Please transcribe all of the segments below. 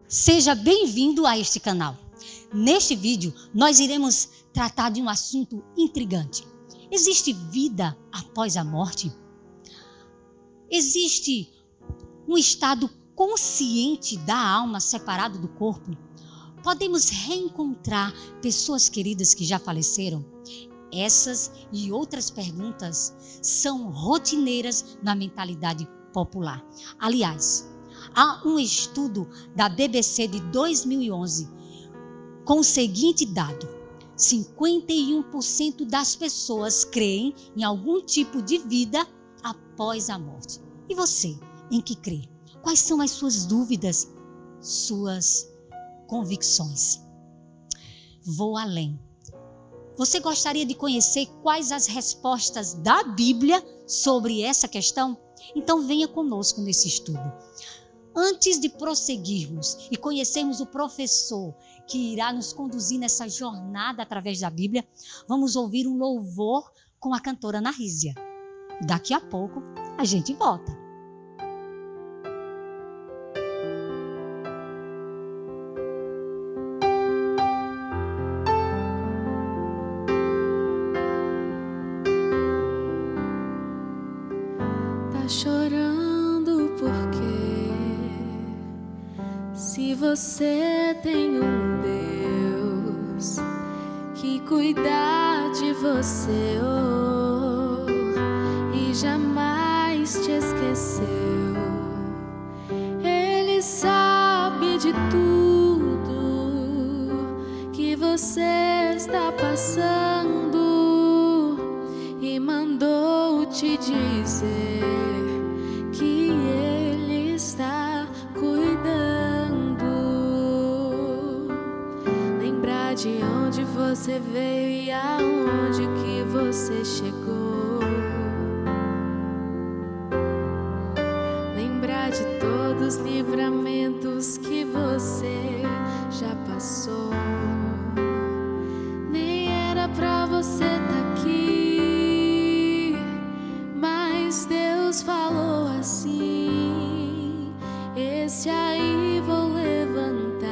Seja bem-vindo a este canal. Neste vídeo, nós iremos tratar de um assunto intrigante. Existe vida após a morte? Existe um estado consciente da alma separado do corpo? Podemos reencontrar pessoas queridas que já faleceram? Essas e outras perguntas são rotineiras na mentalidade popular. Aliás, há um estudo da BBC de 2011 com o seguinte dado: 51% das pessoas creem em algum tipo de vida após a morte. E você, em que crê? Quais são as suas dúvidas, suas convicções? Vou além. Você gostaria de conhecer quais as respostas da Bíblia sobre essa questão? Então venha conosco nesse estudo. Antes de prosseguirmos e conhecermos o professor que irá nos conduzir nessa jornada através da Bíblia, vamos ouvir um louvor com a cantora Ana Rízia. Daqui a pouco a gente volta. Tá chorando porque se você tem um Deus que cuida de você e jamais te esqueceu, Ele sabe de tudo que você está passando e mandou te dizer que Ele está cuidando. Lembrar de onde você veio e aonde que você chegou. Lembrar de todos os livramentos que você já passou. Nem era pra você estar aqui, mas Deus falou assim: esse aí vou levantar,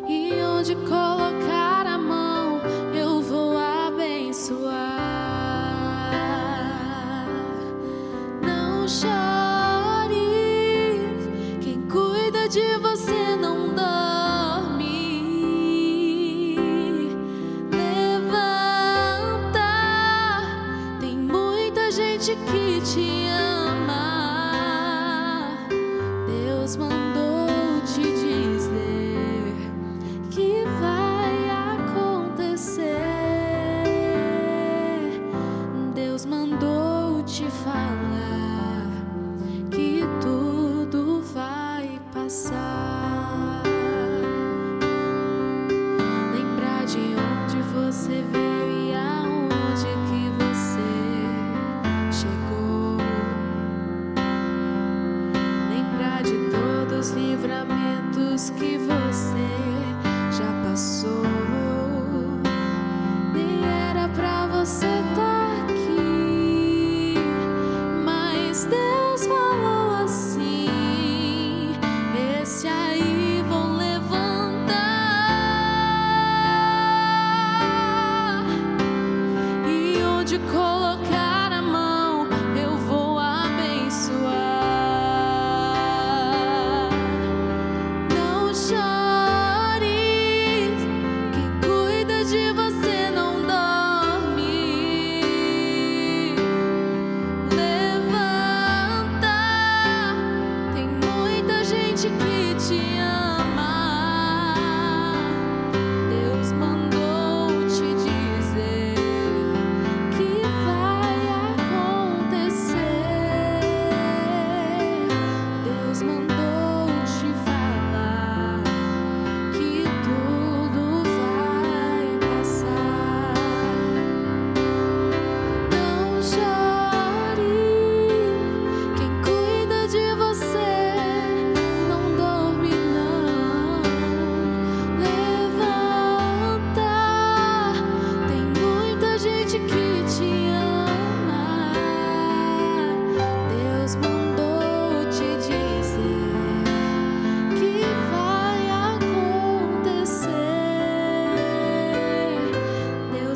e onde colocar a mão eu vou abençoar. Não chore, quem cuida de você não dorme. Levanta, tem muita gente que te ama. Deus mandou te dizer que vai acontecer. Deus mandou te falar que tudo vai passar. Lembrar de onde você veio e aonde que você chegou. Lembrar de todos os livramentos que você já passou. Nem era pra você estar aqui, mas Deus falou assim: esse aí vou levantar, e onde colocar a mão eu vou abençoar. Não chore, quem cuida de você não dorme.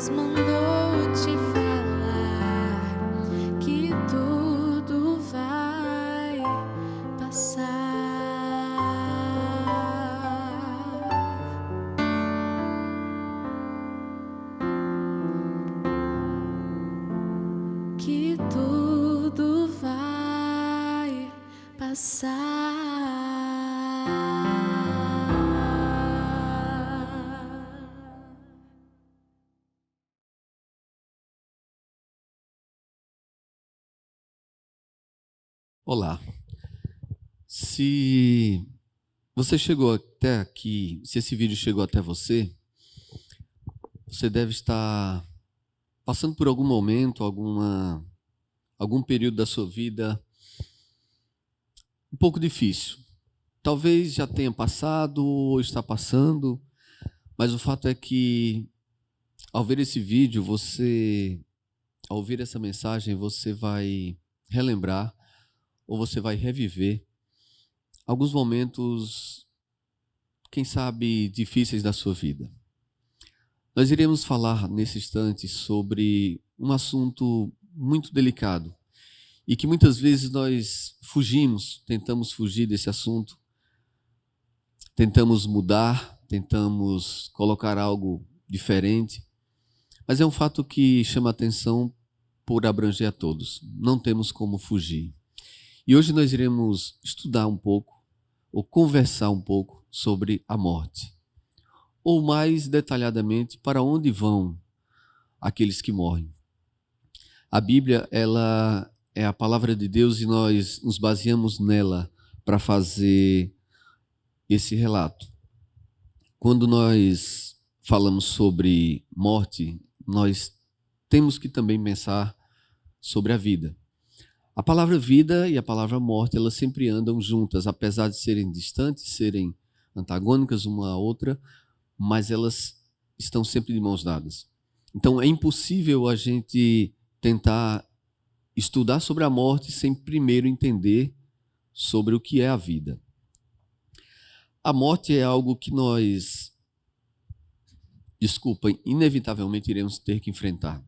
Deus mandou te falar que tudo vai passar. Que tudo vai passar. Olá. Se você chegou até aqui, se esse vídeo chegou até você, você deve estar passando por algum momento, algum período da sua vida um pouco difícil. Talvez já tenha passado ou está passando, mas o fato é que ao ver esse vídeo, ao ouvir essa mensagem, você vai relembrar ou você vai reviver alguns momentos, quem sabe, difíceis da sua vida. Nós iremos falar nesse instante sobre um assunto muito delicado e que muitas vezes nós tentamos fugir desse assunto, tentamos mudar, tentamos colocar algo diferente, mas é um fato que chama a atenção por abranger a todos. Não temos como fugir. E hoje nós iremos estudar um pouco, ou conversar um pouco sobre a morte. Ou mais detalhadamente, para onde vão aqueles que morrem. A Bíblia, ela é a palavra de Deus e nós nos baseamos nela para fazer esse relato. Quando nós falamos sobre morte, nós temos que também pensar sobre a vida. A palavra vida e a palavra morte, elas sempre andam juntas, apesar de serem distantes, serem antagônicas uma à outra, mas elas estão sempre de mãos dadas. Então é impossível a gente tentar estudar sobre a morte sem primeiro entender sobre o que é a vida. A morte é algo que nós, inevitavelmente iremos ter que enfrentar.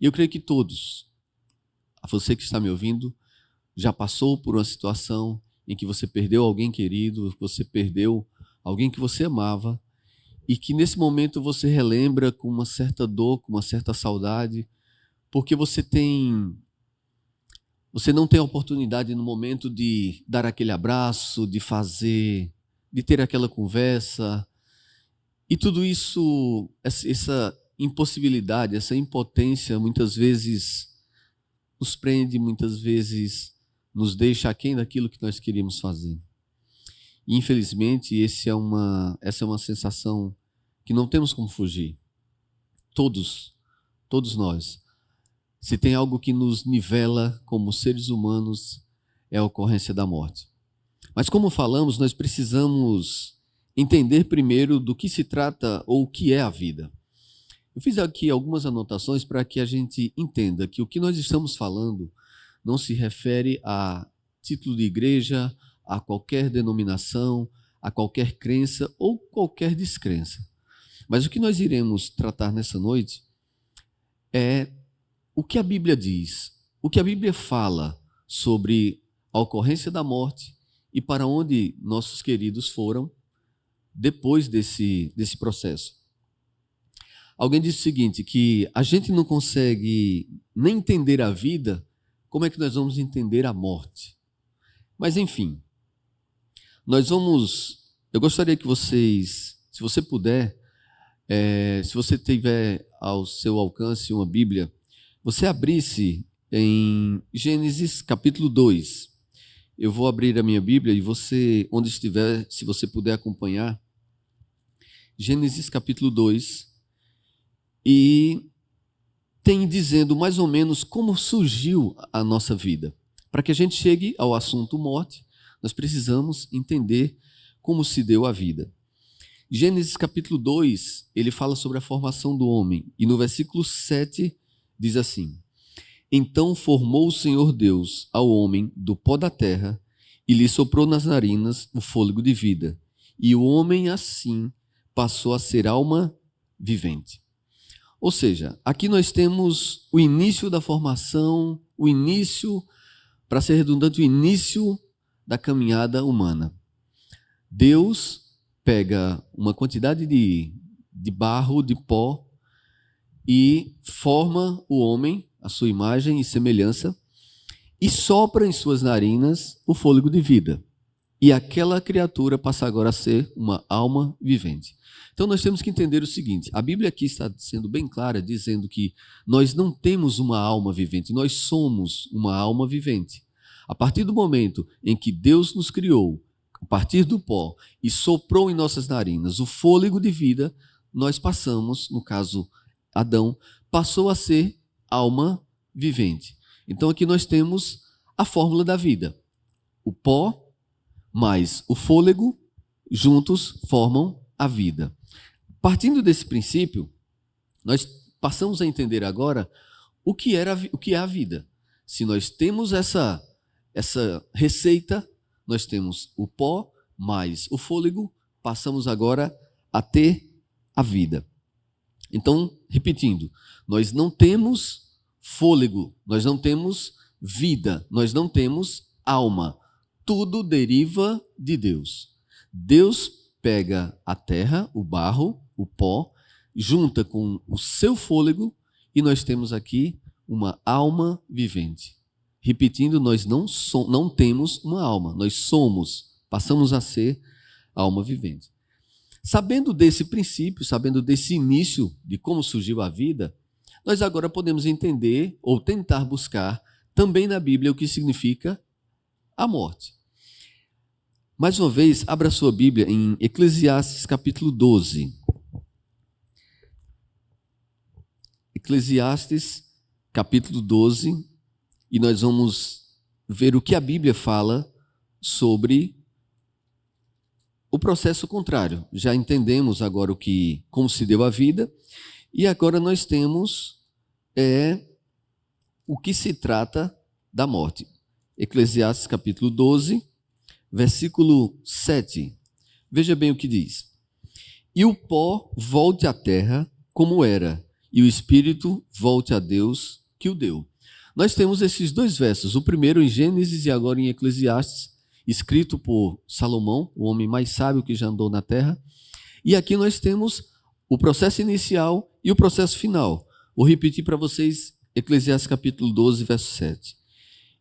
E eu creio que todos, você que está me ouvindo, já passou por uma situação em que você perdeu alguém querido, você perdeu alguém que você amava, e que nesse momento você relembra com uma certa dor, com uma certa saudade, porque você não tem a oportunidade no momento de dar aquele abraço, de ter aquela conversa, e tudo isso, essa impossibilidade, essa impotência, muitas vezes nos prende, muitas vezes nos deixa aquém daquilo que nós queríamos fazer. E, infelizmente, essa é uma sensação que não temos como fugir. Todos nós. Se tem algo que nos nivela como seres humanos, é a ocorrência da morte. Mas como falamos, nós precisamos entender primeiro do que se trata ou o que é a vida. Eu fiz aqui algumas anotações para que a gente entenda que o que nós estamos falando não se refere a título de igreja, a qualquer denominação, a qualquer crença ou qualquer descrença. Mas o que nós iremos tratar nessa noite é o que a Bíblia diz, o que a Bíblia fala sobre a ocorrência da morte e para onde nossos queridos foram depois desse processo. Alguém disse o seguinte, que a gente não consegue nem entender a vida, como é que nós vamos entender a morte? Mas enfim, eu gostaria que vocês, se você puder, se você tiver ao seu alcance uma Bíblia, você abrisse em Gênesis capítulo 2. Eu vou abrir a minha Bíblia e você, onde estiver, se você puder acompanhar, Gênesis capítulo 2, e tem dizendo mais ou menos como surgiu a nossa vida. Para que a gente chegue ao assunto morte, nós precisamos entender como se deu a vida. Gênesis capítulo 2, ele fala sobre a formação do homem, e no versículo 7 diz assim: Então formou o Senhor Deus ao homem do pó da terra e lhe soprou nas narinas o fôlego de vida, e o homem assim passou a ser alma vivente. Ou seja, aqui nós temos o início da formação, o início, para ser redundante, o início da caminhada humana. Deus pega uma quantidade de barro, de pó, e forma o homem, a sua imagem e semelhança, e sopra em suas narinas o fôlego de vida. E aquela criatura passa agora a ser uma alma vivente. Então nós temos que entender o seguinte, a Bíblia aqui está sendo bem clara, dizendo que nós não temos uma alma vivente, nós somos uma alma vivente. A partir do momento em que Deus nos criou, a partir do pó, e soprou em nossas narinas o fôlego de vida, nós passamos, no caso Adão, passou a ser alma vivente. Então aqui nós temos a fórmula da vida. O pó mais o fôlego juntos formam a vida. Partindo desse princípio, nós passamos a entender agora o que é a vida. Se nós temos essa receita, nós temos o pó mais o fôlego, passamos agora a ter a vida. Então, repetindo, nós não temos fôlego, nós não temos vida, nós não temos alma. Tudo deriva de Deus. Deus pega a terra, o barro, o pó, junta com o seu fôlego e nós temos aqui uma alma vivente. Repetindo, nós não temos uma alma, nós passamos a ser alma vivente. Sabendo desse princípio, sabendo desse início de como surgiu a vida, nós agora podemos entender ou tentar buscar também na Bíblia o que significa a morte. Mais uma vez, abra sua Bíblia em Eclesiastes capítulo 12. Eclesiastes capítulo 12, e nós vamos ver o que a Bíblia fala sobre o processo contrário. Já entendemos agora como se deu a vida, e agora nós temos o que se trata da morte. Eclesiastes capítulo 12, versículo 7. Veja bem o que diz. E o pó volte à terra como era, e o espírito volte a Deus que o deu. Nós temos esses dois versos, o primeiro em Gênesis e agora em Eclesiastes, escrito por Salomão, o homem mais sábio que já andou na terra. E aqui nós temos o processo inicial e o processo final. Vou repetir para vocês Eclesiastes capítulo 12, verso 7.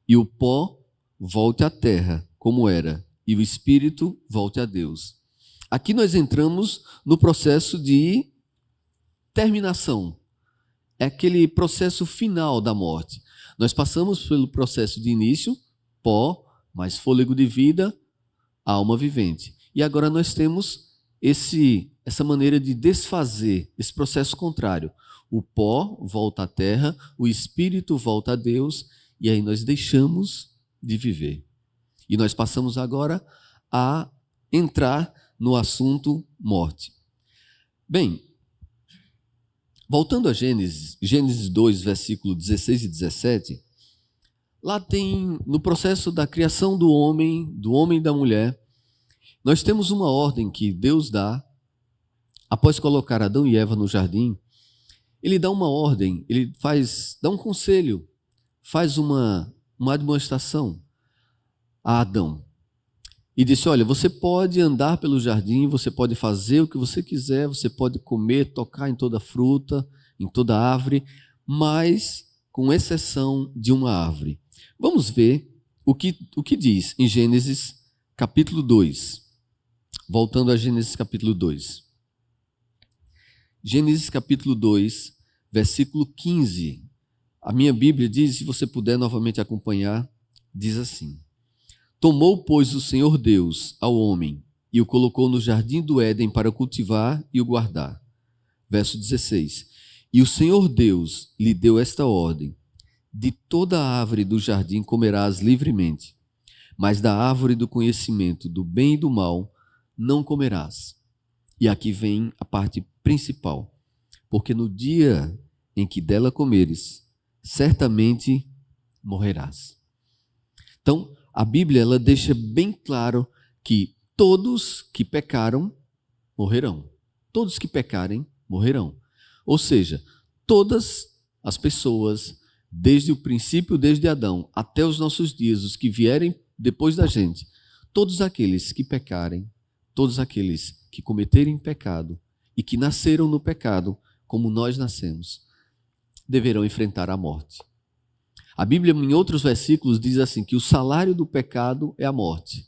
E o pó volte à terra como era, e o espírito volte a Deus. Aqui nós entramos no processo de terminação. É aquele processo final da morte. Nós passamos pelo processo de início, pó, mais fôlego de vida, alma vivente. E agora nós temos essa maneira de desfazer esse processo contrário. O pó volta à terra, o espírito volta a Deus, e aí nós deixamos de viver. E nós passamos agora a entrar no assunto morte. Bem, voltando a Gênesis 2, versículo 16 e 17, lá tem, no processo da criação do homem e da mulher, nós temos uma ordem que Deus dá, após colocar Adão e Eva no jardim, ele dá uma ordem, ele dá um conselho, faz uma admoestação a Adão. E disse, olha, você pode andar pelo jardim, você pode fazer o que você quiser, você pode comer, tocar em toda fruta, em toda árvore, mas com exceção de uma árvore. Vamos ver o que diz em Gênesis capítulo 2. Voltando a Gênesis capítulo 2. Gênesis capítulo 2, versículo 15. A minha Bíblia diz, se você puder novamente acompanhar, diz assim. Tomou, pois, o Senhor Deus ao homem e o colocou no jardim do Éden para cultivar e o guardar. Verso 16. E o Senhor Deus lhe deu esta ordem: de toda a árvore do jardim comerás livremente, mas da árvore do conhecimento do bem e do mal não comerás. E aqui vem a parte principal. Porque no dia em que dela comeres, certamente morrerás. Então, a Bíblia ela deixa bem claro que todos que pecaram morrerão. Todos que pecarem morrerão. Ou seja, todas as pessoas, desde o princípio, desde Adão, até os nossos dias, os que vierem depois da gente, todos aqueles que pecarem, todos aqueles que cometerem pecado e que nasceram no pecado, como nós nascemos, deverão enfrentar a morte. A Bíblia, em outros versículos, diz assim, que o salário do pecado é a morte.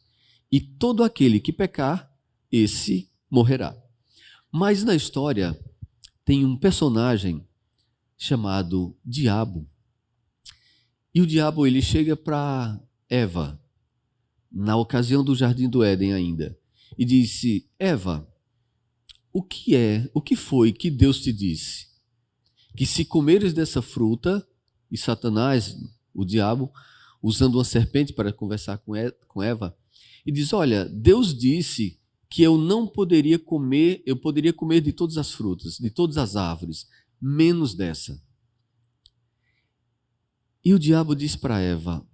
E todo aquele que pecar, esse morrerá. Mas na história tem um personagem chamado Diabo. E o diabo, ele chega para Eva, na ocasião do Jardim do Éden ainda, e disse: Eva, o que foi que Deus te disse? Que se comeres dessa fruta, e Satanás, o diabo, usando uma serpente para conversar com Eva, e diz: olha, Deus disse que eu não poderia comer, eu poderia comer de todas as frutas, de todas as árvores, menos dessa. E o diabo diz para Eva: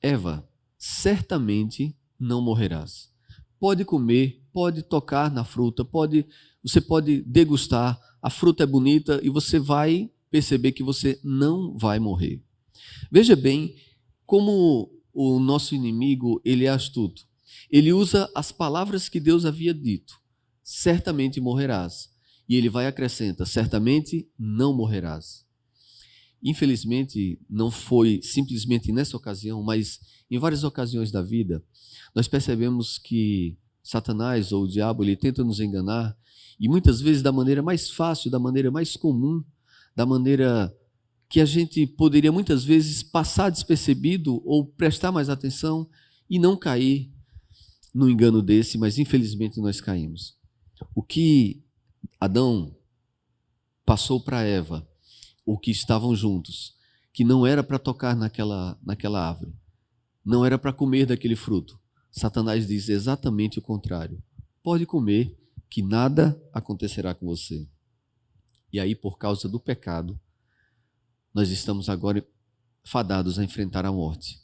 Eva, certamente não morrerás. Pode comer, pode tocar na fruta, você pode degustar, a fruta é bonita e você vai perceber que você não vai morrer. Veja bem como o nosso inimigo, ele é astuto. Ele usa as palavras que Deus havia dito: certamente morrerás. E ele vai acrescentar: certamente não morrerás. Infelizmente, não foi simplesmente nessa ocasião, mas em várias ocasiões da vida, nós percebemos que Satanás ou o diabo, ele tenta nos enganar, e muitas vezes da maneira mais fácil, da maneira mais comum, da maneira que a gente poderia muitas vezes passar despercebido ou prestar mais atenção e não cair no engano desse, mas infelizmente nós caímos. O que Adão passou para Eva, o que estavam juntos, que não era para tocar naquela árvore, não era para comer daquele fruto. Satanás diz exatamente o contrário: pode comer, que nada acontecerá com você. E aí, por causa do pecado, nós estamos agora fadados a enfrentar a morte.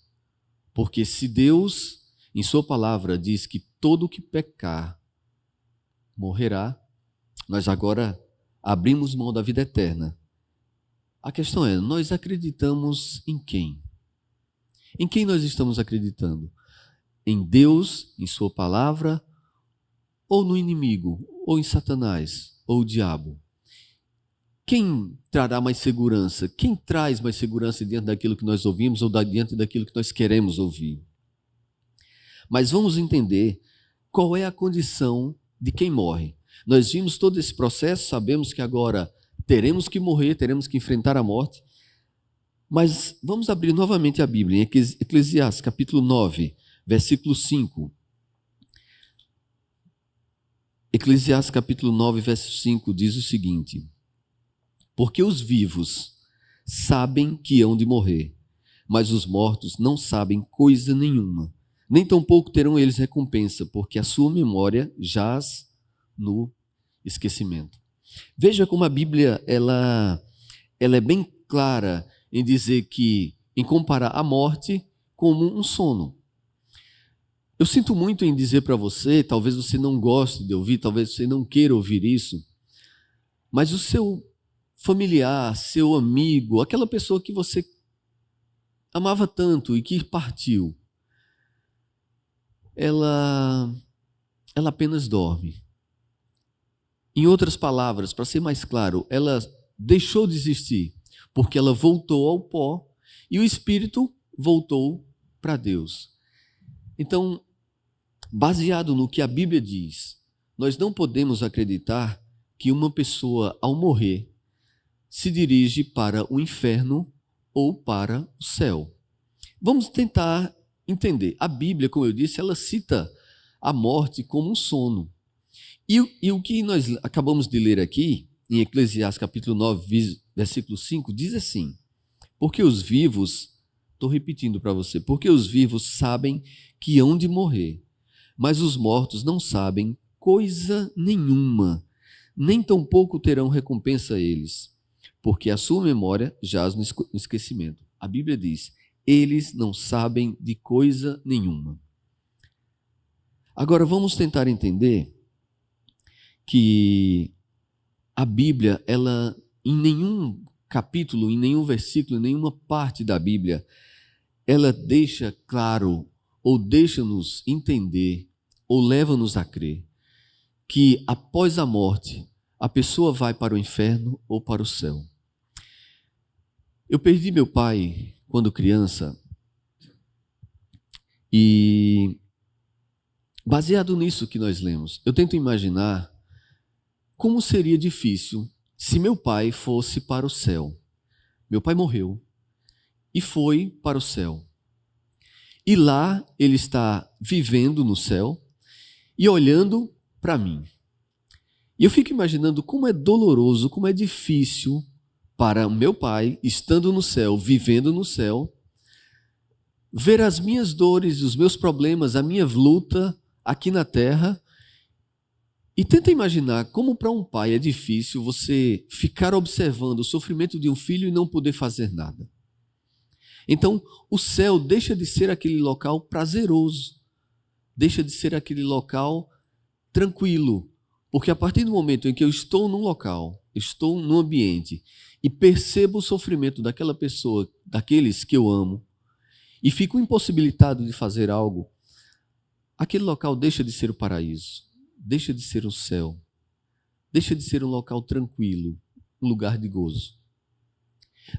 Porque se Deus, em sua palavra, diz que todo o que pecar morrerá, nós agora abrimos mão da vida eterna. A questão é, nós acreditamos em quem? Em quem nós estamos acreditando? Em Deus, em sua palavra, ou no inimigo, ou em Satanás, ou o diabo? Quem trará mais segurança? Quem traz mais segurança diante daquilo que nós ouvimos ou diante daquilo que nós queremos ouvir? Mas vamos entender qual é a condição de quem morre. Nós vimos todo esse processo, sabemos que agora teremos que morrer, teremos que enfrentar a morte. Mas vamos abrir novamente a Bíblia, em Eclesiastes, capítulo 9, versículo 5. Eclesiastes, capítulo 9, verso 5, diz o seguinte: porque os vivos sabem que hão de morrer, mas os mortos não sabem coisa nenhuma, nem tampouco terão eles recompensa, porque a sua memória jaz no esquecimento. Veja como a Bíblia ela é bem clara em dizer que, em comparar a morte como um sono. Eu sinto muito em dizer para você, talvez você não goste de ouvir, talvez você não queira ouvir isso, mas o seu familiar, seu amigo, aquela pessoa que você amava tanto e que partiu, ela apenas dorme. Em outras palavras, para ser mais claro, ela deixou de existir, porque ela voltou ao pó e o espírito voltou para Deus. Então, baseado no que a Bíblia diz, nós não podemos acreditar que uma pessoa, ao morrer, se dirige para o inferno ou para o céu. Vamos tentar entender. A Bíblia, como eu disse, ela cita a morte como um sono. E o que nós acabamos de ler aqui, em Eclesiastes capítulo 9, versículo 5, diz assim: porque os vivos, estou repetindo para você, porque os vivos sabem que hão de morrer, mas os mortos não sabem coisa nenhuma, nem tampouco terão recompensa a eles, porque a sua memória jaz no esquecimento. A Bíblia diz: eles não sabem de coisa nenhuma. Agora vamos tentar entender que a Bíblia, ela em nenhum capítulo, em nenhum versículo, em nenhuma parte da Bíblia, ela deixa claro, ou deixa-nos entender, ou leva-nos a crer, que após a morte, a pessoa vai para o inferno ou para o céu. Eu perdi meu pai quando criança, e baseado nisso que nós lemos, eu tento imaginar como seria difícil se meu pai fosse para o céu. Meu pai morreu e foi para o céu. E lá ele está vivendo no céu e olhando para mim. E eu fico imaginando como é doloroso, como é difícil para o meu pai, estando no céu, vivendo no céu, ver as minhas dores, os meus problemas, a minha luta aqui na terra. E tenta imaginar como para um pai é difícil você ficar observando o sofrimento de um filho e não poder fazer nada. Então, o céu deixa de ser aquele local prazeroso, deixa de ser aquele local tranquilo, porque a partir do momento em que eu estou num local, estou num ambiente e percebo o sofrimento daquela pessoa, daqueles que eu amo, e fico impossibilitado de fazer algo, aquele local deixa de ser o paraíso, deixa de ser o céu, deixa de ser um local tranquilo, um lugar de gozo.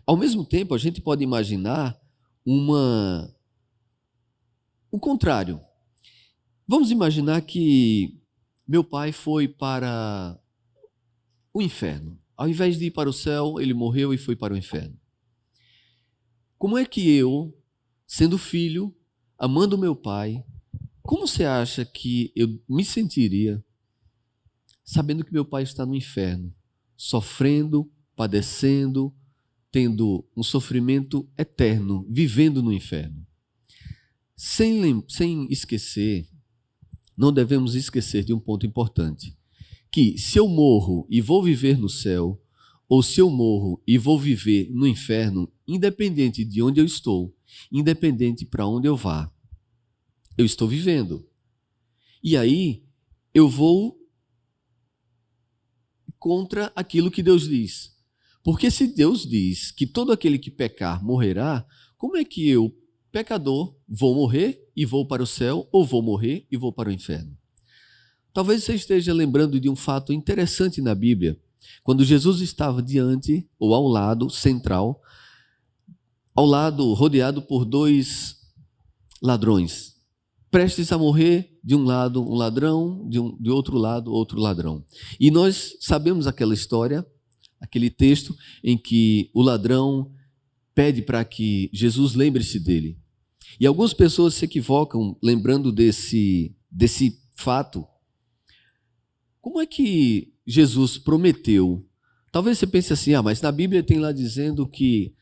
Ao mesmo tempo, a gente pode imaginar um contrário. Vamos imaginar que meu pai foi para o inferno. Ao invés de ir para o céu, ele morreu e foi para o inferno. Como é que eu, sendo filho, amando meu pai, como você acha que eu me sentiria sabendo que meu pai está no inferno, sofrendo, padecendo, tendo um sofrimento eterno, vivendo no inferno? Sem esquecer, não devemos esquecer de um ponto importante, que se eu morro e vou viver no céu, ou se eu morro e vou viver no inferno, independente de onde eu estou, independente para onde eu vá, eu estou vivendo. E aí eu vou contra aquilo que Deus diz. Porque se Deus diz que todo aquele que pecar morrerá, como é que eu, pecador, vou morrer e vou para o céu, ou vou morrer e vou para o inferno? Talvez você esteja lembrando de um fato interessante na Bíblia, quando Jesus estava diante, ou ao lado, central, ao lado, rodeado por dois ladrões, prestes a morrer, de um lado um ladrão, de outro lado outro ladrão. E nós sabemos aquela história, aquele texto em que o ladrão pede para que Jesus lembre-se dele. E algumas pessoas se equivocam lembrando desse fato. Como é que Jesus prometeu? Talvez você pense assim, mas na Bíblia tem lá dizendo que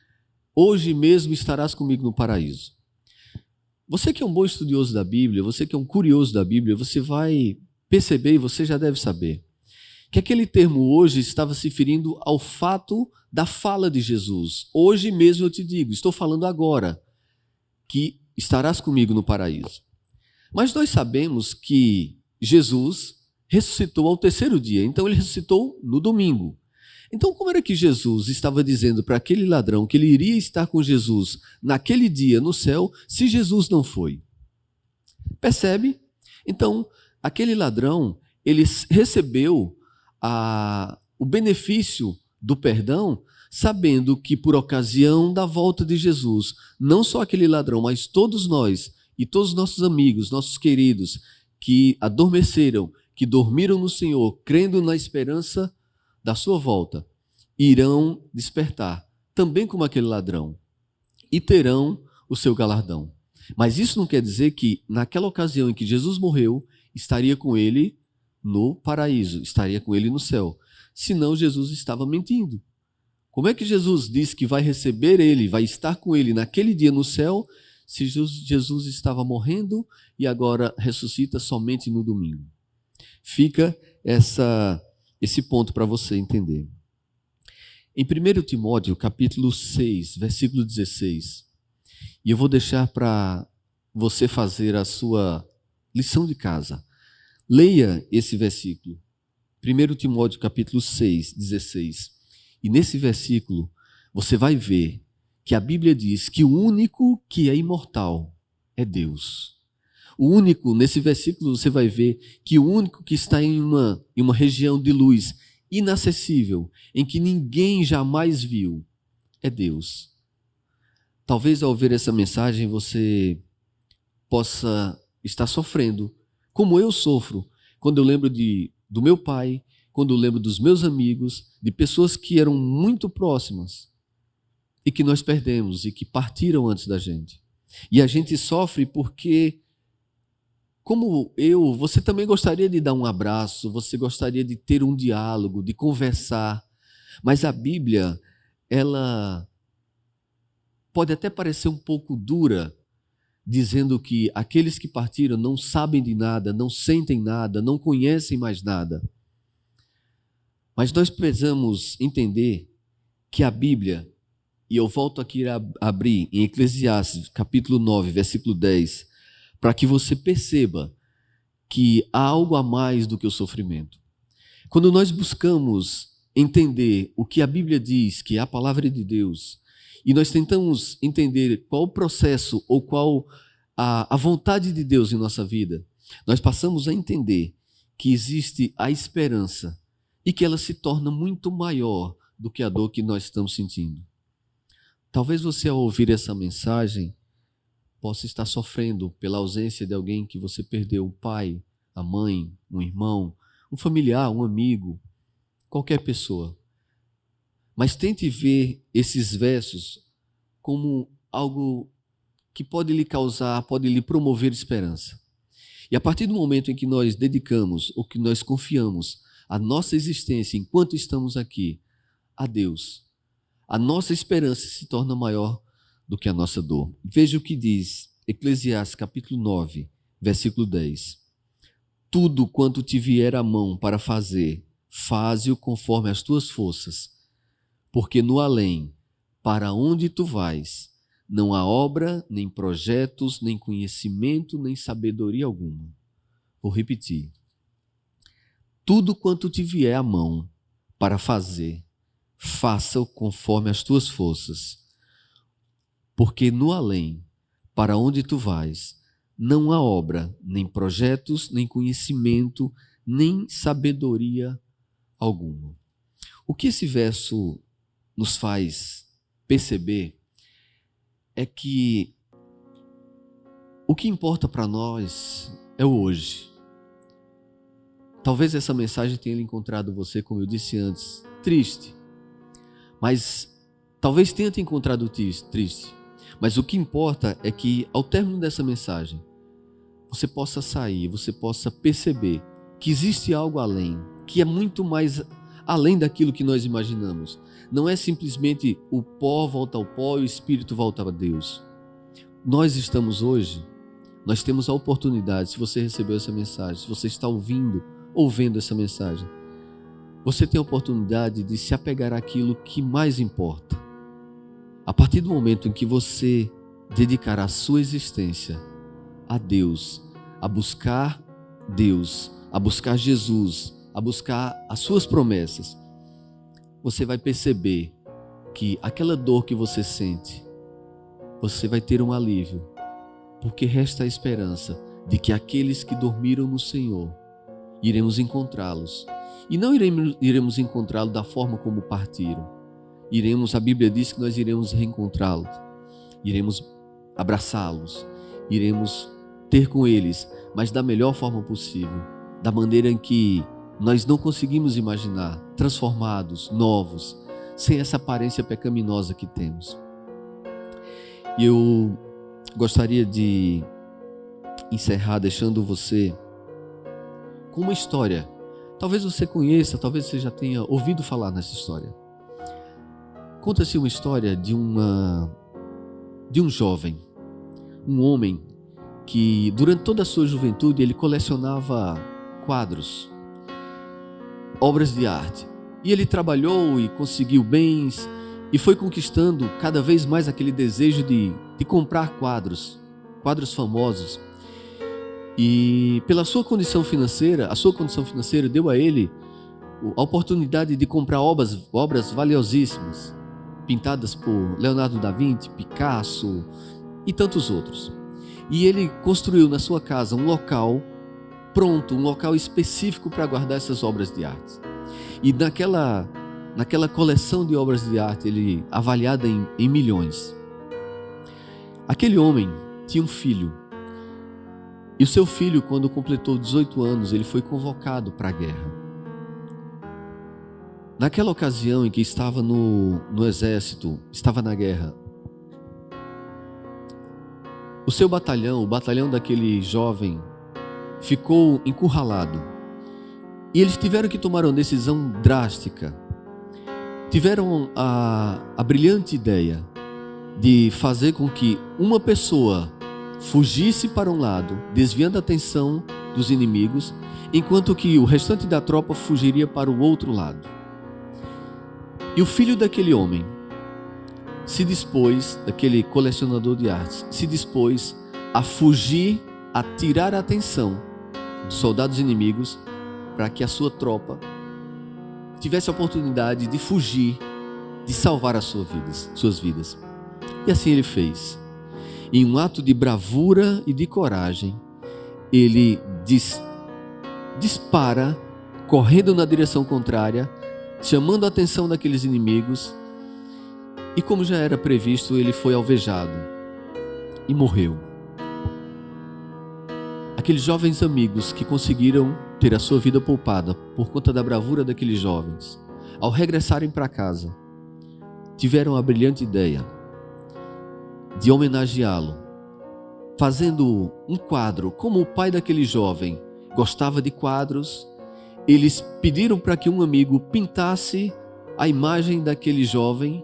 hoje mesmo estarás comigo no paraíso. Você que é um bom estudioso da Bíblia, você que é um curioso da Bíblia, você vai perceber, e você já deve saber, que aquele termo hoje estava se referindo ao fato da fala de Jesus. Hoje mesmo eu te digo, estou falando agora, que estarás comigo no paraíso. Mas nós sabemos que Jesus ressuscitou ao terceiro dia, então ele ressuscitou no domingo. Então, como era que Jesus estava dizendo para aquele ladrão que ele iria estar com Jesus naquele dia no céu, se Jesus não foi? Percebe? Então, aquele ladrão, ele recebeu o benefício do perdão, sabendo que por ocasião da volta de Jesus, não só aquele ladrão, mas todos nós e todos os nossos amigos, nossos queridos, que adormeceram, que dormiram no Senhor, crendo na esperança da sua volta, irão despertar, também como aquele ladrão, e terão o seu galardão. Mas isso não quer dizer que naquela ocasião em que Jesus morreu, estaria com ele no paraíso, estaria com ele no céu. Senão Jesus estava mentindo. Como é que Jesus diz que vai receber ele, vai estar com ele naquele dia no céu, se Jesus estava morrendo e agora ressuscita somente no domingo? Fica esse ponto para você entender. Em 1 Timóteo, capítulo 6, versículo 16, e eu vou deixar para você fazer a sua lição de casa. Leia esse versículo. 1 Timóteo, capítulo 6, 16. E nesse versículo, você vai ver que a Bíblia diz que o único que é imortal é Deus. O único, nesse versículo você vai ver que o único que está em uma região de luz inacessível, em que ninguém jamais viu, é Deus. Talvez ao ouvir essa mensagem você possa estar sofrendo, como eu sofro, quando eu lembro do meu pai, quando eu lembro dos meus amigos, de pessoas que eram muito próximas e que nós perdemos e que partiram antes da gente. E a gente sofre porque, como eu, você também gostaria de dar um abraço, você gostaria de ter um diálogo, de conversar, mas a Bíblia, ela pode até parecer um pouco dura, dizendo que aqueles que partiram não sabem de nada, não sentem nada, não conhecem mais nada. Mas nós precisamos entender que a Bíblia, e eu volto aqui a abrir em Eclesiastes, capítulo 9, versículo 10, para que você perceba que há algo a mais do que o sofrimento. Quando nós buscamos entender o que a Bíblia diz, que é a palavra de Deus, e nós tentamos entender qual o processo ou qual a vontade de Deus em nossa vida, nós passamos a entender que existe a esperança e que ela se torna muito maior do que a dor que nós estamos sentindo. Talvez você, ao ouvir essa mensagem, possa estar sofrendo pela ausência de alguém que você perdeu, um pai, a mãe, um irmão, um familiar, um amigo, qualquer pessoa. Mas tente ver esses versos como algo que pode lhe causar, pode lhe promover esperança. E a partir do momento em que nós dedicamos, ou que nós confiamos a nossa existência enquanto estamos aqui a Deus, a nossa esperança se torna maior do que a nossa dor. Veja o que diz Eclesiastes capítulo 9, versículo 10. Tudo quanto te vier à mão para fazer, faze-o conforme as tuas forças, porque no além, para onde tu vais, não há obra, nem projetos, nem conhecimento, nem sabedoria alguma. Vou repetir. Tudo quanto te vier à mão para fazer, faça-o conforme as tuas forças, porque no além, para onde tu vais, não há obra, nem projetos, nem conhecimento, nem sabedoria alguma. O que esse verso nos faz perceber é que o que importa para nós é o hoje. Talvez essa mensagem tenha encontrado você, como eu disse antes, triste. Mas talvez tenha te encontrado triste. Mas o que importa é que, ao término dessa mensagem, você possa sair, você possa perceber que existe algo além, que é muito mais além daquilo que nós imaginamos. Não é simplesmente o pó volta ao pó e o espírito volta a Deus. Nós estamos hoje, nós temos a oportunidade, se você recebeu essa mensagem, se você está ouvindo essa mensagem, você tem a oportunidade de se apegar àquilo que mais importa. A partir do momento em que você dedicar a sua existência a Deus, a buscar Deus, a buscar Jesus, a buscar as suas promessas, você vai perceber que aquela dor que você sente, você vai ter um alívio, porque resta a esperança de que aqueles que dormiram no Senhor, iremos encontrá-los. E não iremos encontrá-los da forma como partiram. A Bíblia diz que nós iremos reencontrá-los, iremos abraçá-los, iremos ter com eles, mas da melhor forma possível, da maneira em que nós não conseguimos imaginar, transformados, novos, sem essa aparência pecaminosa que temos. E eu gostaria de encerrar deixando você com uma história. Talvez você conheça, talvez você já tenha ouvido falar nessa história. Conta-se uma história de um jovem, um homem que durante toda a sua juventude ele colecionava quadros, obras de arte. E ele trabalhou e conseguiu bens e foi conquistando cada vez mais aquele desejo de comprar quadros famosos. E pela sua condição financeira, a sua condição financeira deu a ele a oportunidade de comprar obras valiosíssimas, pintadas por Leonardo da Vinci, Picasso e tantos outros. E ele construiu na sua casa um local pronto, um local específico para guardar essas obras de arte. E naquela coleção de obras de arte, ele avaliada em milhões. Aquele homem tinha um filho. E o seu filho, quando completou 18 anos, ele foi convocado para a guerra. Naquela ocasião em que estava no exército, estava na guerra, o seu batalhão, o batalhão daquele jovem, ficou encurralado. E eles tiveram que tomar uma decisão drástica. Tiveram a brilhante ideia de fazer com que uma pessoa fugisse para um lado, desviando a atenção dos inimigos, enquanto que o restante da tropa fugiria para o outro lado. E o filho daquele homem se dispôs, daquele colecionador de artes, se dispôs a fugir, a tirar a atenção dos soldados inimigos, para que a sua tropa tivesse a oportunidade de fugir, de salvar as suas vidas. E assim ele fez. Em um ato de bravura e de coragem, ele dispara, correndo na direção contrária, chamando a atenção daqueles inimigos, e como já era previsto, ele foi alvejado e morreu. Aqueles jovens amigos que conseguiram ter a sua vida poupada por conta da bravura daqueles jovens, ao regressarem para casa, tiveram a brilhante ideia de homenageá-lo, fazendo um quadro. Como o pai daquele jovem gostava de quadros, eles pediram para que um amigo pintasse a imagem daquele jovem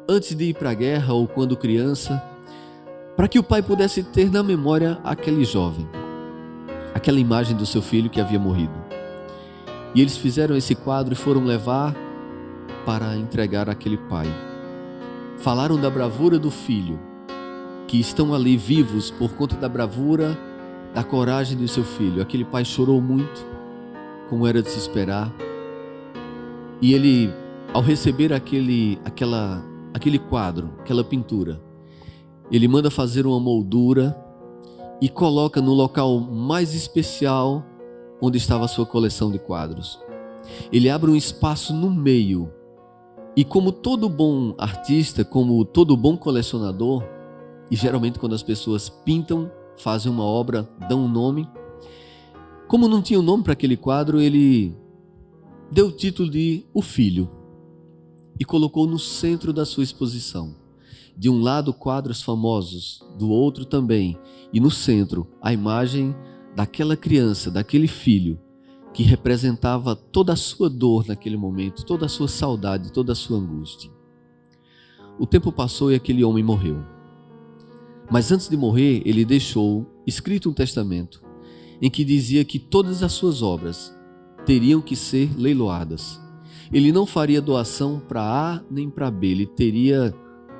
antes de ir para a guerra ou quando criança, para que o pai pudesse ter na memória aquele jovem, aquela imagem do seu filho que havia morrido. E eles fizeram esse quadro e foram levar para entregar àquele pai. Falaram da bravura do filho, que estão ali vivos por conta da bravura, da coragem do seu filho. Aquele pai chorou muito, como era de se esperar. E ele, ao receber aquele quadro, aquela pintura, ele manda fazer uma moldura e coloca no local mais especial onde estava a sua coleção de quadros. Ele abre um espaço no meio e, como todo bom artista, como todo bom colecionador, e geralmente quando as pessoas pintam, fazem uma obra, dão um nome, como não tinha um nome para aquele quadro, ele deu o título de O Filho e colocou no centro da sua exposição. De um lado, quadros famosos, do outro também, e no centro, a imagem daquela criança, daquele filho, que representava toda a sua dor naquele momento, toda a sua saudade, toda a sua angústia. O tempo passou e aquele homem morreu. Mas antes de morrer, ele deixou escrito um testamento em que dizia que todas as suas obras teriam que ser leiloadas. Ele não faria doação para A nem para B,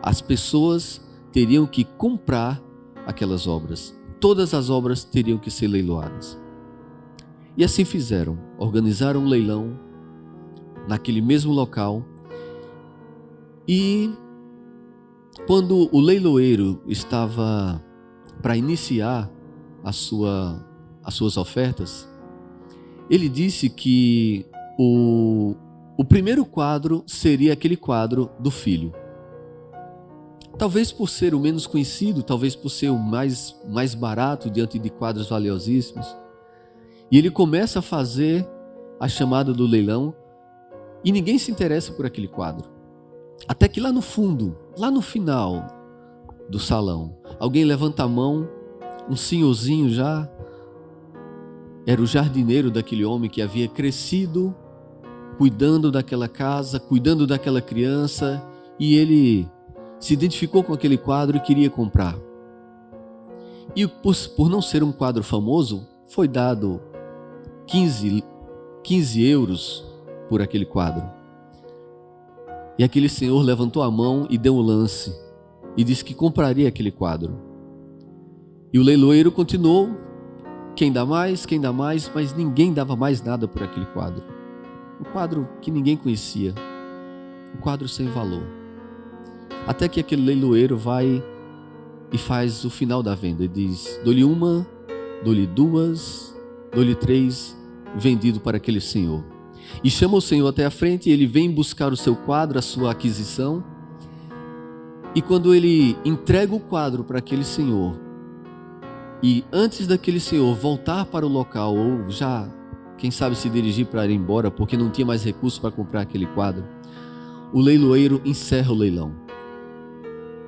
as pessoas teriam que comprar aquelas obras. Todas as obras teriam que ser leiloadas. E assim fizeram, organizaram um leilão naquele mesmo local. E quando o leiloeiro estava para iniciar as suas ofertas, ele disse que o primeiro quadro seria aquele quadro do filho. Talvez por ser o menos conhecido, talvez por ser o mais barato diante de quadros valiosíssimos. E ele começa a fazer a chamada do leilão e ninguém se interessa por aquele quadro. Até que lá no fundo, lá no final do salão, alguém levanta a mão, um senhorzinho já, era o jardineiro daquele homem que havia crescido, cuidando daquela casa, cuidando daquela criança, e ele se identificou com aquele quadro e queria comprar. E por não ser um quadro famoso, foi dado 15 euros por aquele quadro. E aquele senhor levantou a mão e deu o lance e disse que compraria aquele quadro. E o leiloeiro continuou, quem dá mais, mas ninguém dava mais nada por aquele quadro. um quadro que ninguém conhecia, um quadro sem valor. Até que aquele leiloeiro vai e faz o final da venda e diz: dou-lhe uma, dou-lhe duas, dou-lhe três, vendido para aquele senhor. E chama o senhor até a frente, e ele vem buscar o seu quadro, a sua aquisição. E quando ele entrega o quadro para aquele senhor, e antes daquele senhor voltar para o local, ou já, quem sabe, se dirigir para ir embora, porque não tinha mais recursos para comprar aquele quadro, o leiloeiro encerra o leilão.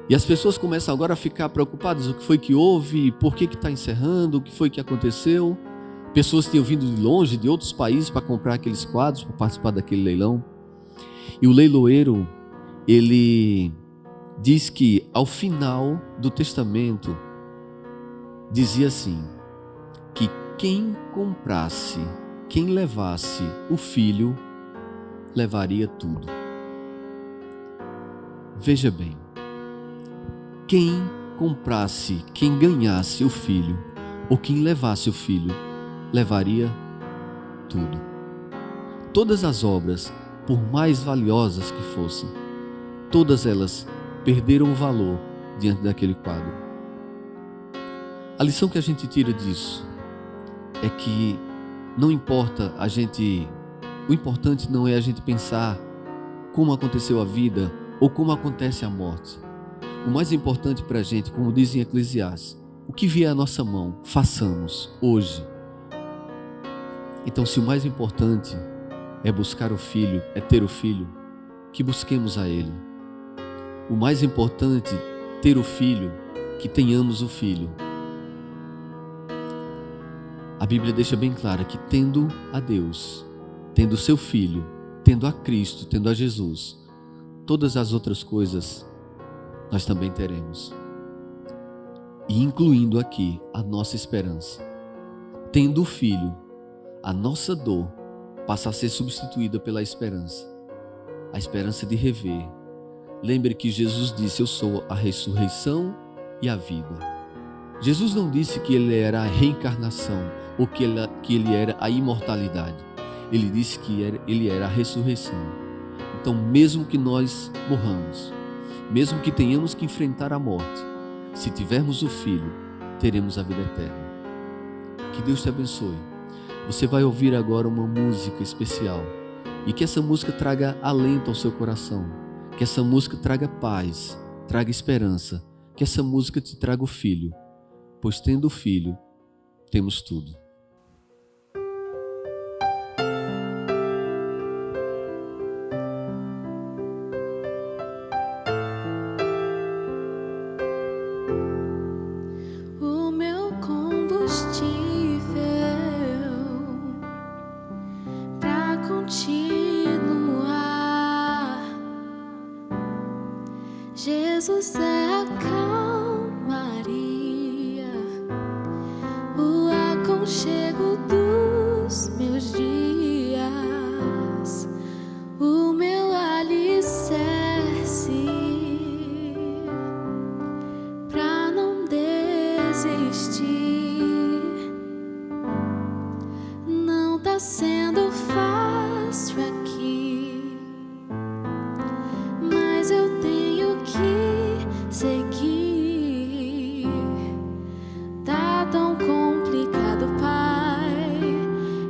E as pessoas começam agora a ficar preocupadas: o que foi que houve? Por que está encerrando? O que foi que aconteceu? Pessoas tinham vindo de longe, de outros países, para comprar aqueles quadros, para participar daquele leilão. E o leiloeiro, ele diz que ao final do testamento, dizia assim, que quem comprasse, quem levasse o filho, levaria tudo. Veja bem, quem comprasse, quem ganhasse o filho, ou quem levasse o filho, levaria tudo. Todas as obras, por mais valiosas que fossem, todas elas perderam o valor diante daquele quadro. A lição que a gente tira disso é que não importa o importante não é a gente pensar como aconteceu a vida ou como acontece a morte. O mais importante para a gente, como diz em Eclesiastes, o que vier à nossa mão, façamos hoje. Então, se o mais importante é buscar o filho, é ter o filho, que busquemos a ele. O mais importante, ter o filho, que tenhamos o filho. A Bíblia deixa bem clara que tendo a Deus, tendo o seu filho, tendo a Cristo, tendo a Jesus, todas as outras coisas nós também teremos. E incluindo aqui a nossa esperança. Tendo o filho, a nossa dor passa a ser substituída pela esperança. A esperança de rever. Lembre que Jesus disse: eu sou a ressurreição e a vida. Jesus não disse que ele era a reencarnação ou que ele era a imortalidade. Ele disse que ele era a ressurreição. Então, mesmo que nós morramos, mesmo que tenhamos que enfrentar a morte, se tivermos o Filho, teremos a vida eterna. Que Deus te abençoe. Você vai ouvir agora uma música especial e que essa música traga alento ao seu coração, que essa música traga paz, traga esperança, que essa música te traga o Filho, pois tendo o Filho, temos tudo. Jesus é a calmaria, o aconchego dos meus dias, o meu alicerce pra não desistir. Não tá sendo fácil aqui, mas eu tenho que seguir. Tá tão complicado, Pai.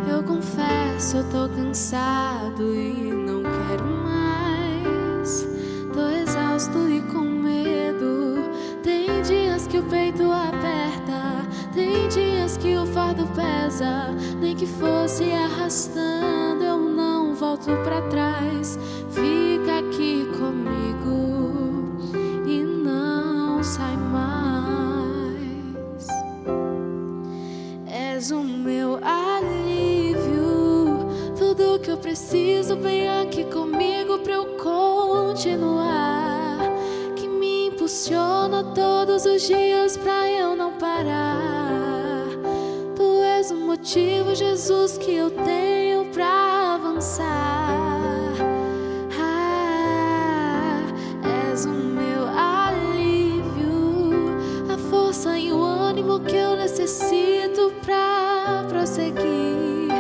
Eu confesso, eu tô cansado e não quero mais. Tô exausto e com medo. Tem dias que o peito aperta, tem dias que o fardo pesa. Nem que fosse arrastando, eu não volto pra trás. Fica aqui comigo e não sai mais. És o meu alívio, tudo que eu preciso vem aqui comigo pra eu continuar. Que me impulsiona todos os dias pra eu não parar. Tu és o motivo, Jesus, que eu tenho pra avançar. És o meu alívio, a força e o ânimo que eu necessito pra prosseguir.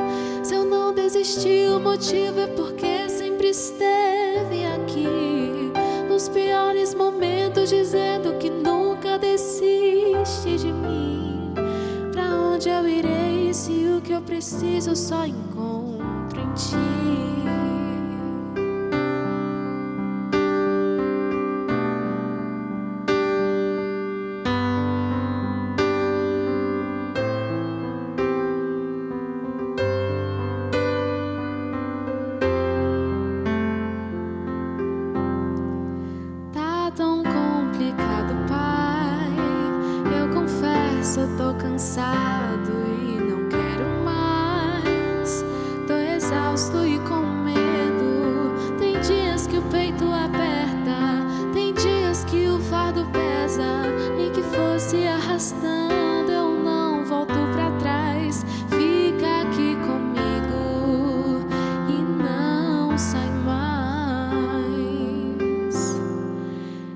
Se eu não desistir, desistiu, o motivo é porque sempre esteve aqui. Nos piores momentos, dizendo que nunca desiste de mim. Pra onde eu irei se o que eu preciso eu só encontro em ti? Eu tô cansado e não quero mais. Tô exausto e com medo. Tem dias que o peito aperta, tem dias que o fardo pesa. Nem que fosse arrastando, eu não volto pra trás. Fica aqui comigo e não sai mais.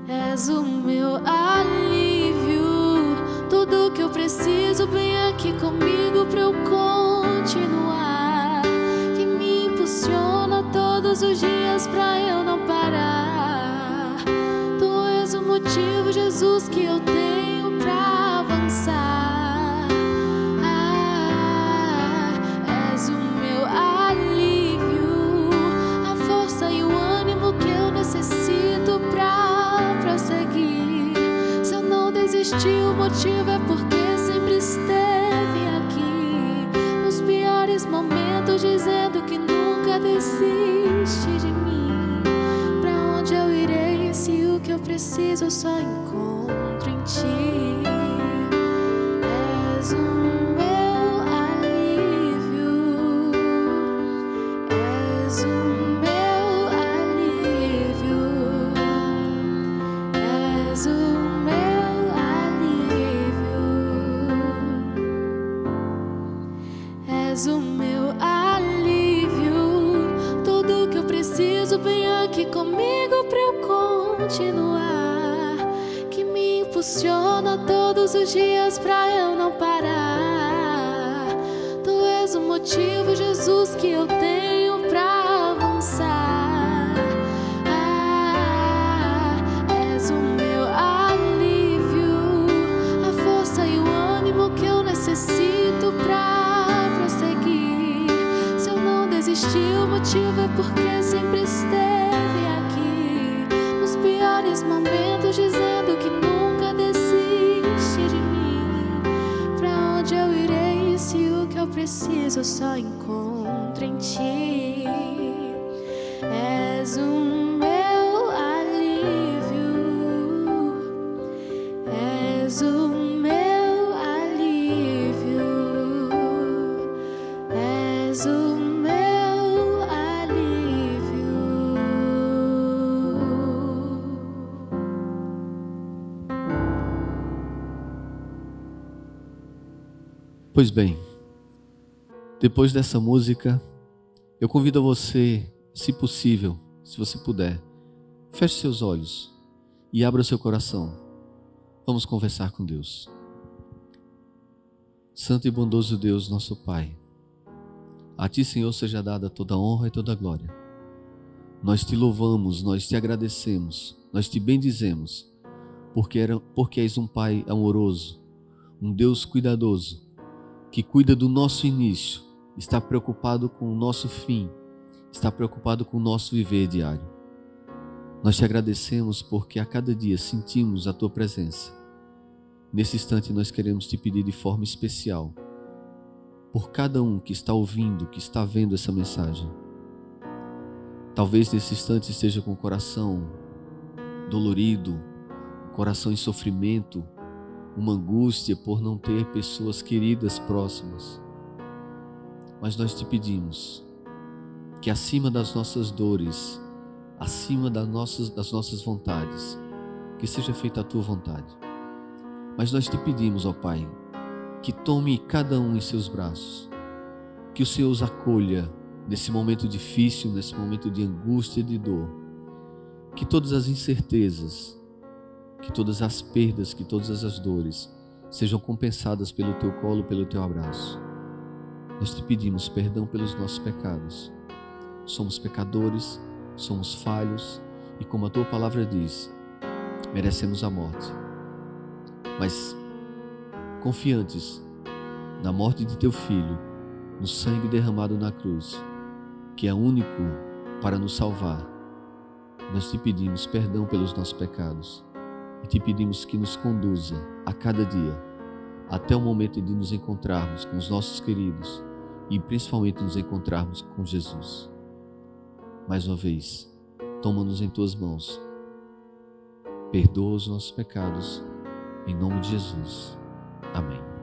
És o meu alívio, tudo que eu preciso, bem aqui comigo pra eu continuar. Que me impulsiona todos os dias pra eu não parar. Tu és o motivo, Jesus, que eu tenho pra avançar. És o meu alívio, a força e o ânimo que eu necessito pra prosseguir. Se eu não desistir, o motivo é porque sempre esteve aqui. Nos piores momentos, dizendo que nunca desiste de mim. Pra onde eu irei se o que eu preciso eu só encontro em ti? És o meu alívio, és o meu alívio, és o és o meu alívio, tudo que eu preciso, bem aqui comigo pra eu continuar. Que me impulsiona todos os dias pra eu não parar. Tu és o motivo, Jesus, que eu tenho pra avançar. És o meu alívio, a força e o ânimo que eu necessito pra prosseguir. Se eu não desistir, o motivo é porque sempre esteve aqui. Nos piores momentos, dizendo que nunca desiste de mim. Pra onde eu irei se o que eu preciso eu só encontro em ti? És o meu alívio, és o meu alívio, és o meu alívio. Pois bem, depois dessa música, eu convido a você, se possível, se você puder, feche seus olhos e abra o seu coração. Vamos conversar com Deus. Santo e bondoso Deus, nosso Pai, a Ti, Senhor, seja dada toda a honra e toda a glória. Nós Te louvamos, nós Te agradecemos, nós Te bendizemos, porque és um Pai amoroso, um Deus cuidadoso, que cuida do nosso início, está preocupado com o nosso fim, está preocupado com o nosso viver diário. Nós Te agradecemos porque a cada dia sentimos a Tua presença. Nesse instante nós queremos Te pedir de forma especial, por cada um que está ouvindo, que está vendo essa mensagem. Talvez nesse instante esteja com o coração dolorido, o coração em sofrimento, uma angústia por não ter pessoas queridas próximas. Mas nós Te pedimos que acima das nossas dores, acima das nossas vontades, que seja feita a Tua vontade. Mas nós Te pedimos, ó Pai, que tome cada um em seus braços, que o Senhor os acolha nesse momento difícil, nesse momento de angústia e de dor, que todas as incertezas, que todas as perdas, que todas as dores sejam compensadas pelo Teu colo, pelo Teu abraço. nós te pedimos perdão pelos nossos pecados. Somos pecadores, somos falhos e, como a tua palavra diz, merecemos a morte. Mas, confiantes na morte de teu Filho, no sangue derramado na cruz, que é único para nos salvar, nós te pedimos perdão pelos nossos pecados e te pedimos que nos conduza a cada dia até o momento de nos encontrarmos com os nossos queridos e principalmente nos encontrarmos com Jesus. Mais uma vez, toma-nos em tuas mãos, perdoa os nossos pecados, em nome de Jesus. Amém.